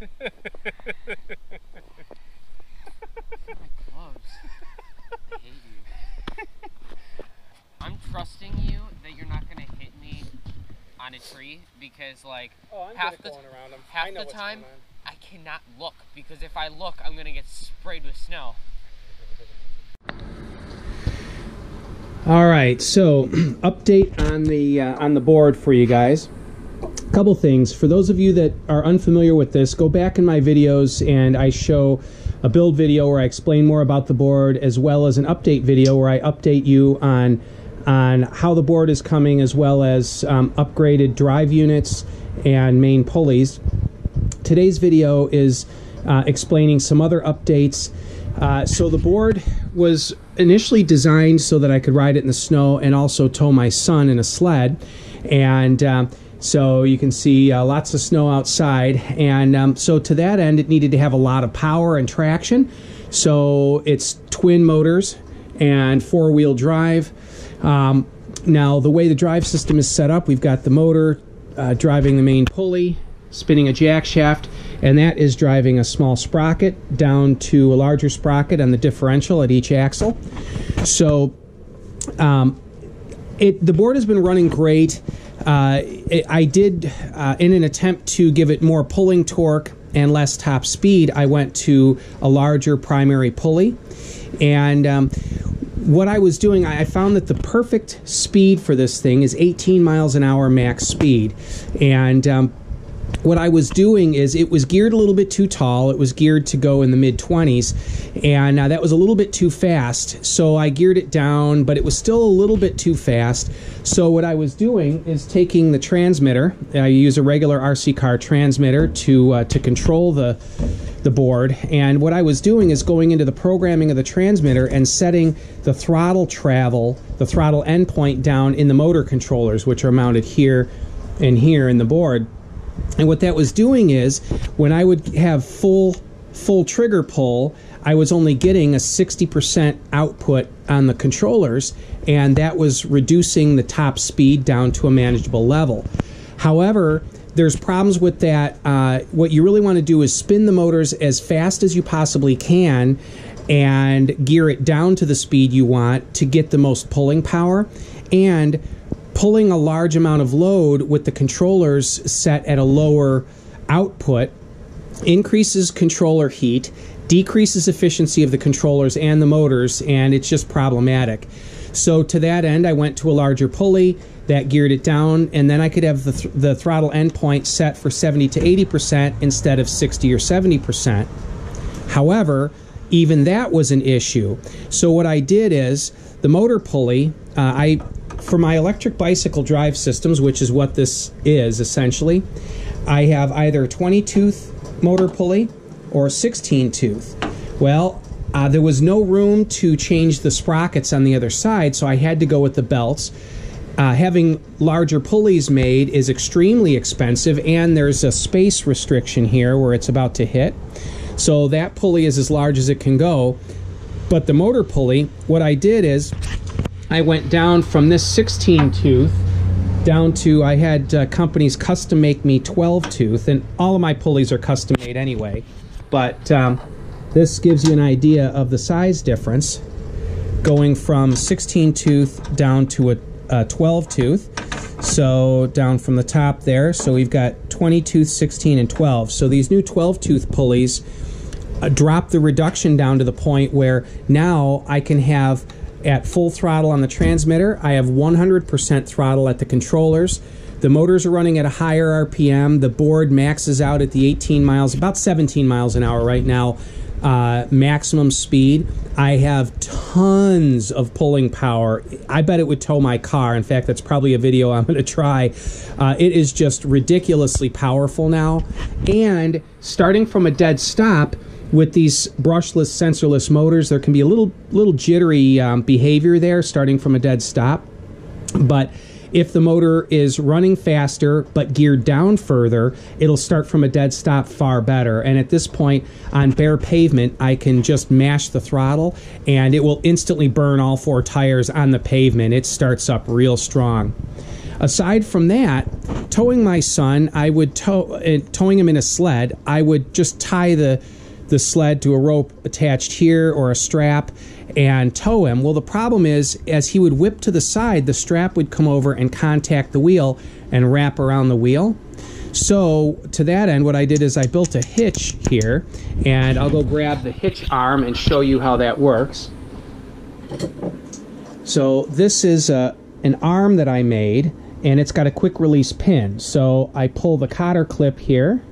My gloves. I hate you. I'm trusting you that you're not gonna hit me on a tree because, like, half the time I cannot look because if I look, I'm gonna get sprayed with snow. All right, so update on the board for you guys. A couple things. For those of you that are unfamiliar with this, go back in my videos and I show a build video where I explain more about the board, as well as an update video where I update you on how the board is coming, as well as upgraded drive units and main pulleys. Today's video is explaining some other updates. So the board was initially designed so that I could ride it in the snow and also tow my son in a sled. And so you can see lots of snow outside. And so to that end, it needed to have a lot of power and traction. So it's twin motors and four-wheel drive. Now, the way the drive system is set up, we've got the motor driving the main pulley, spinning a jack shaft, and that is driving a small sprocket down to a larger sprocket on the differential at each axle. So the board has been running great. I did, in an attempt to give it more pulling torque and less top speed, I went to a larger primary pulley. And what I was doing, I found that the perfect speed for this thing is 18 miles an hour max speed. And what I was doing is it was geared a little bit too tall. It was geared to go in the mid-20s, and that was a little bit too fast. So I geared it down, but it was still a little bit too fast. So what I was doing is taking the transmitter. I use a regular RC car transmitter to control the board. And what I was doing is going into the programming of the transmitter and setting the throttle travel, the throttle endpoint down in the motor controllers, which are mounted here and here in the board. And what that was doing is, when I would have full trigger pull, I was only getting a 60% output on the controllers, and that was reducing the top speed down to a manageable level. However, there's problems with that. What you really want to do is spin the motors as fast as you possibly can and gear it down to the speed you want to get the most pulling power. And pulling a large amount of load with the controllers set at a lower output increases controller heat, decreases efficiency of the controllers and the motors, and it's just problematic. So to that end, I went to a larger pulley that geared it down, and then I could have the throttle endpoint set for 70 to 80% instead of 60 or 70%. However, even that was an issue. So what I did is, the motor pulley, for my electric bicycle drive systems, which is what this is essentially, I have either a 20-tooth motor pulley or a 16-tooth. Well, there was no room to change the sprockets on the other side, so I had to go with the belts. Having larger pulleys made is extremely expensive, and there's a space restriction here where it's about to hit. So that pulley is as large as it can go. But the motor pulley, what I did is, I went down from this 16-tooth down to, I had companies custom make me 12-tooth, and all of my pulleys are custom made anyway. But this gives you an idea of the size difference, going from 16-tooth down to a 12-tooth. So down from the top there, so we've got 20-tooth, 16, and 12. So these new 12-tooth pulleys drop the reduction down to the point where now I can have, at full throttle on the transmitter, I have 100% throttle at the controllers. The motors are running at a higher RPM. The board maxes out at the 18 miles, about 17 miles an hour right now, maximum speed. I have tons of pulling power. I bet it would tow my car. In fact, that's probably a video I'm going to try. It is just ridiculously powerful now. And starting from a dead stop, with these brushless, sensorless motors, there can be a little jittery behavior there starting from a dead stop. But If the motor is running faster but geared down further, it'll start from a dead stop far better. And at this point on bare pavement, I can just mash the throttle and it will instantly burn all 4 tires on the pavement. It starts up real strong. Aside from that, towing my son, I would towing him in a sled, I would just tie the sled to a rope attached here or a strap and tow him. Well, the problem is, as he would whip to the side, the strap would come over and contact the wheel and wrap around the wheel. So to that end, what I did is I built a hitch here, and I'll go grab the hitch arm and show you how that works. So this is an arm that I made, and it's got a quick release pin. So I pull the cotter clip here.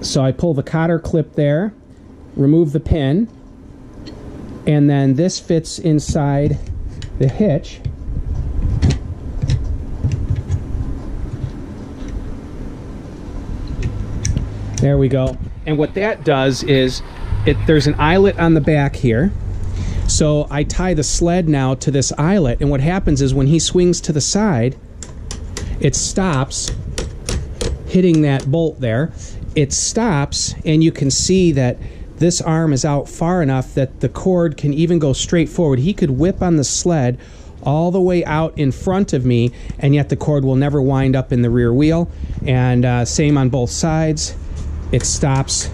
So I pull the cotter clip there, remove the pin, and then this fits inside the hitch. There we go. And what that does is, there's an eyelet on the back here. So I tie the sled now to this eyelet, and what happens is when he swings to the side, it stops, hitting that bolt there. It stops, and you can see that this arm is out far enough that the cord can even go straight forward. He could whip on the sled all the way out in front of me, and yet the cord will never wind up in the rear wheel. And same on both sides. It stops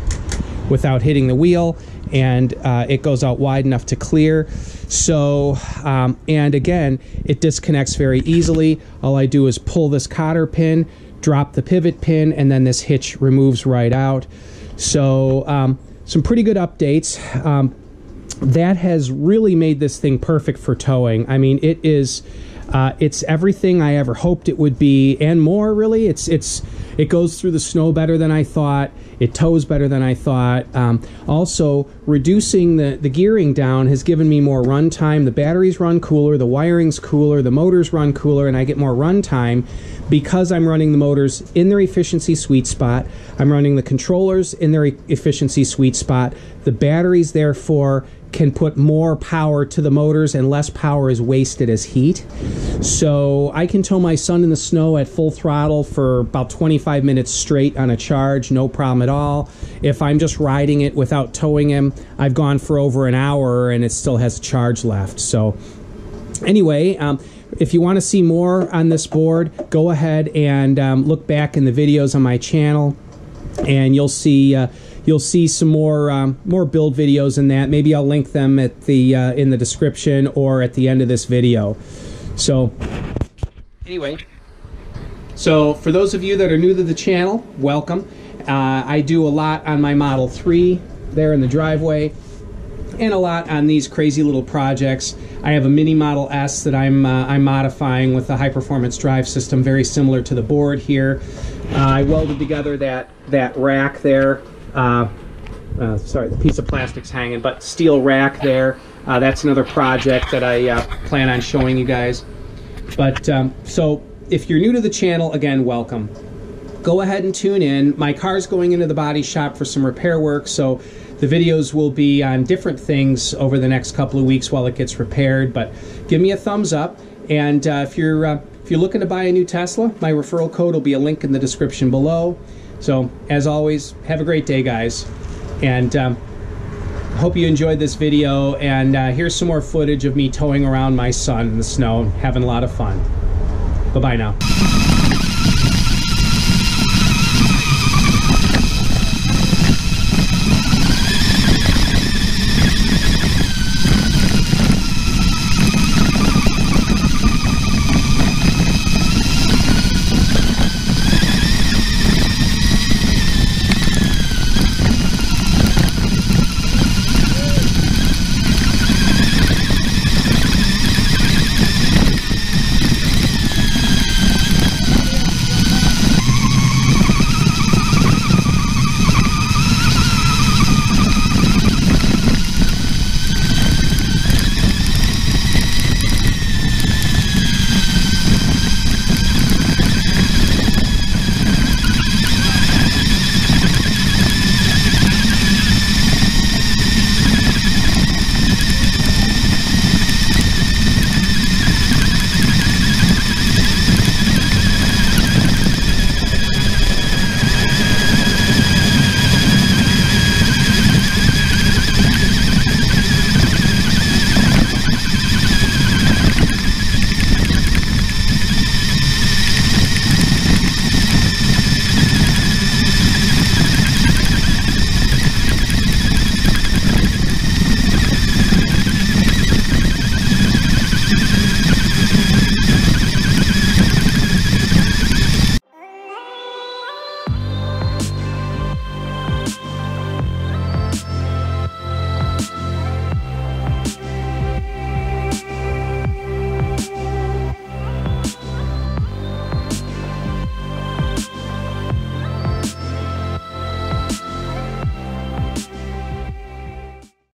without hitting the wheel, and it goes out wide enough to clear. So, and again, it disconnects very easily. All I do is pull this cotter pin, drop the pivot pin, and then this hitch removes right out. So some pretty good updates. That has really made this thing perfect for towing. I mean, it's everything I ever hoped it would be and more, really. It goes through the snow better than I thought. It tows better than I thought. Also, reducing the gearing down has given me more run time. The batteries run cooler, the wiring's cooler, the motors run cooler, and I get more run time because I'm running the motors in their efficiency sweet spot. I'm running the controllers in their efficiency sweet spot. The batteries, therefore, can put more power to the motors and less power is wasted as heat. So I can tow my son in the snow at full throttle for about 25 minutes straight on a charge, no problem at all. If I'm just riding it without towing him, I've gone for over an hour and it still has a charge left. So anyway, if you want to see more on this board, go ahead and look back in the videos on my channel, and you'll see some more build videos in that. Maybe I'll link them at the in the description or at the end of this video. So anyway, so for those of you that are new to the channel, welcome. I do a lot on my Model 3 there in the driveway, and a lot on these crazy little projects. I have a mini Model S that I'm modifying with a high-performance drive system very similar to the board here. I welded together that rack there. Sorry, the piece of plastic's hanging, but steel rack there. That's another project that I plan on showing you guys. But so if you're new to the channel, again, welcome. Go ahead and tune in. My car's going into the body shop for some repair work, so the videos will be on different things over the next couple of weeks while it gets repaired. But give me a thumbs up, and if you're looking to buy a new Tesla, my referral code will be a link in the description below. So as always, have a great day, guys, and hope you enjoyed this video. And here's some more footage of me towing around my son in the snow, having a lot of fun. Bye-bye now.